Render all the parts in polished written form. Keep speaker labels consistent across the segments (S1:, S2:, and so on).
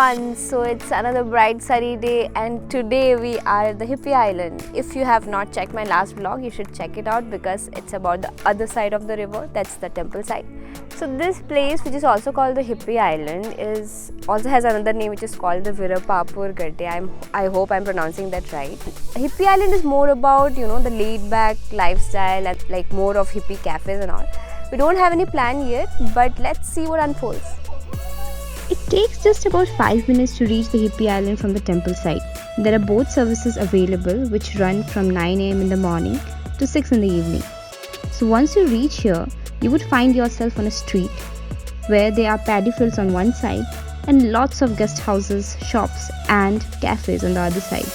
S1: everyone, so it's another bright sunny day and today we are at the Hippie Island. If you have not checked my last vlog, you should check it out because it's about the other side of the river, that's the temple side. So this place, which is also called the Hippie Island, also has another name which is called the Virapapur Gadde. I hope I'm pronouncing that right. Hippie Island is more about, the laid back lifestyle and like more of hippie cafes and all. We don't have any plan yet, but let's see what unfolds.
S2: It takes just about 5 minutes to reach the Hippie Island from the temple site. There are boat services available which run from 9 am in the morning to 6 in the evening. So once you reach here, you would find yourself on a street where there are paddy fields on one side and lots of guest houses, shops and cafes on the other side.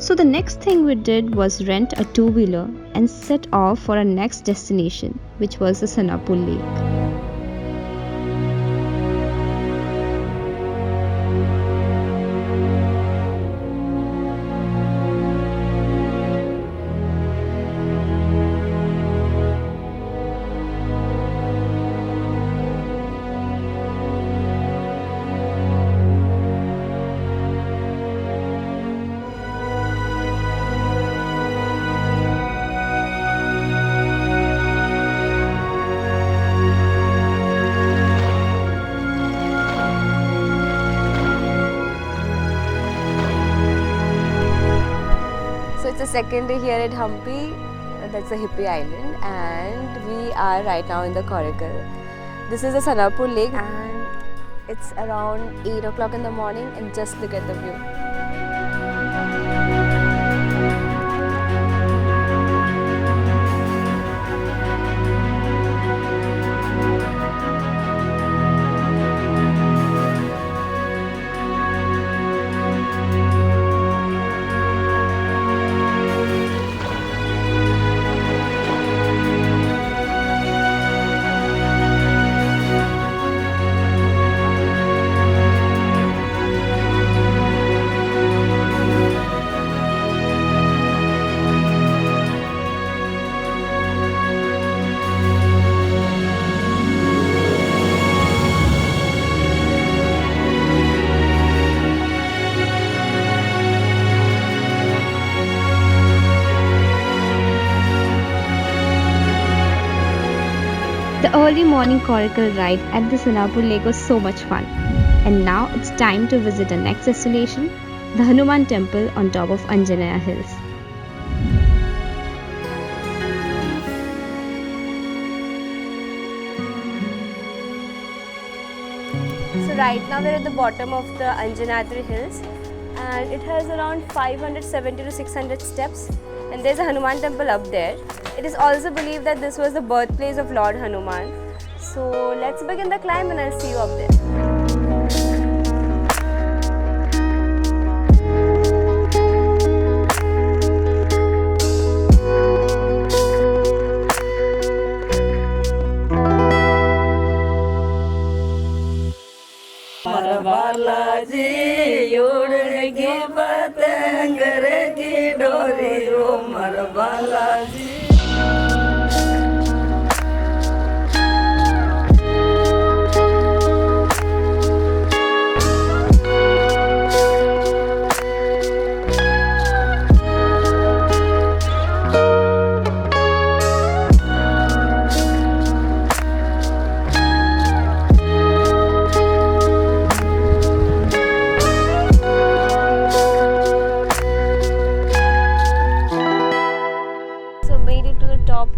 S2: So the next thing we did was rent a two-wheeler and set off for our next destination, which was the Sanapur Lake.
S1: So it's the second day here at Hampi, that's the Hippie Island, and we are right now in the Coracle. This is the Sanapur Lake and it's around 8 o'clock in the morning and just look at the view.
S2: The early morning coracle ride at the Sanapur Lake was so much fun. And now it's time to visit our next destination, the Hanuman Temple on top of Anjaneya Hills.
S1: So right now we're at the bottom of the Anjaneyadri Hills and it has around 570 to 600 steps and there's a Hanuman temple up there. It is also believed that this was the birthplace of Lord Hanuman. So let's begin the climb and I'll see you up there.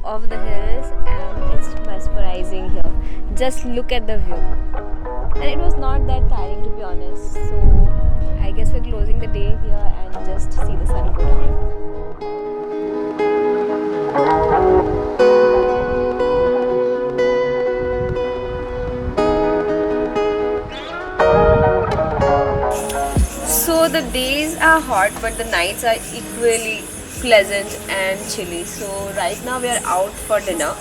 S1: Of the hills and it's mesmerizing here. Just look at the view. And it was not that tiring to be honest. So I guess we're closing the day here and just see the sun go down. So the days are hot but the nights are equally pleasant and chilly. So right now we are out for dinner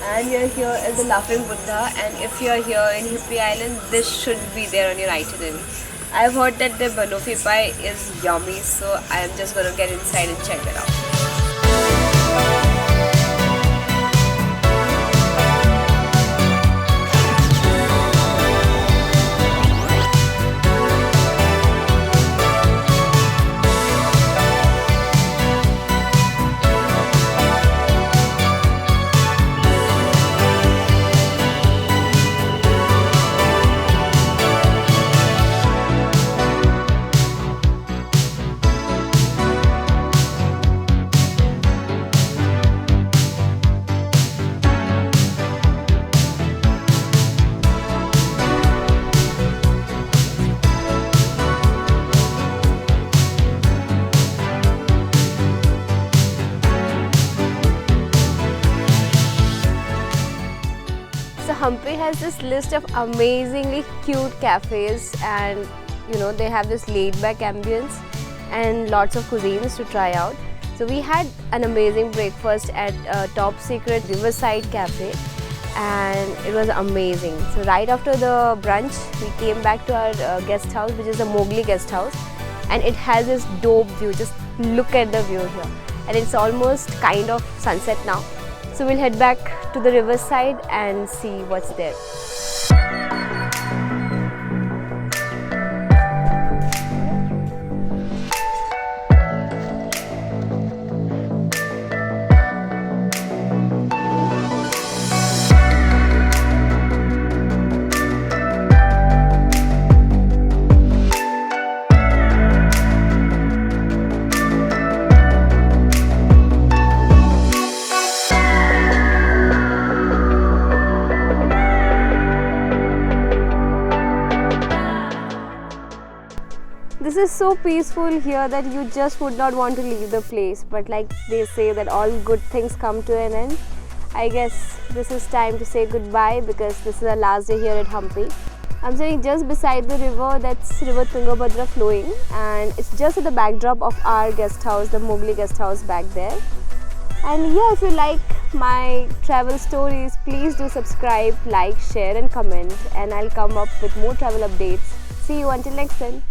S1: and we are here at the Laughing Buddha, and if you are here in Hippie Island, this should be there on your itinerary. I've heard that the banoffee pie is yummy, so I am just gonna get inside and check that out. So Hampi has this list of amazingly cute cafes, and they have this laid back ambience and lots of cuisines to try out. So we had an amazing breakfast at Top Secret Riverside Cafe, and it was amazing. So right after the brunch, we came back to our guest house, which is the Mowgli guest house, and it has this dope view. Just look at the view here, and it's almost kind of sunset now. So we'll head back to the riverside and see what's there. This is so peaceful here that you just would not want to leave the place. But like they say that all good things come to an end, I guess this is time to say goodbye because this is our last day here at Hampi. I'm sitting just beside the river, that's river Tungabhadra flowing, and it's just at the backdrop of our guest house, the Mowgli guest house back there. And yeah, if you like my travel stories, please do subscribe, like, share and comment, and I'll come up with more travel updates. See you until next time.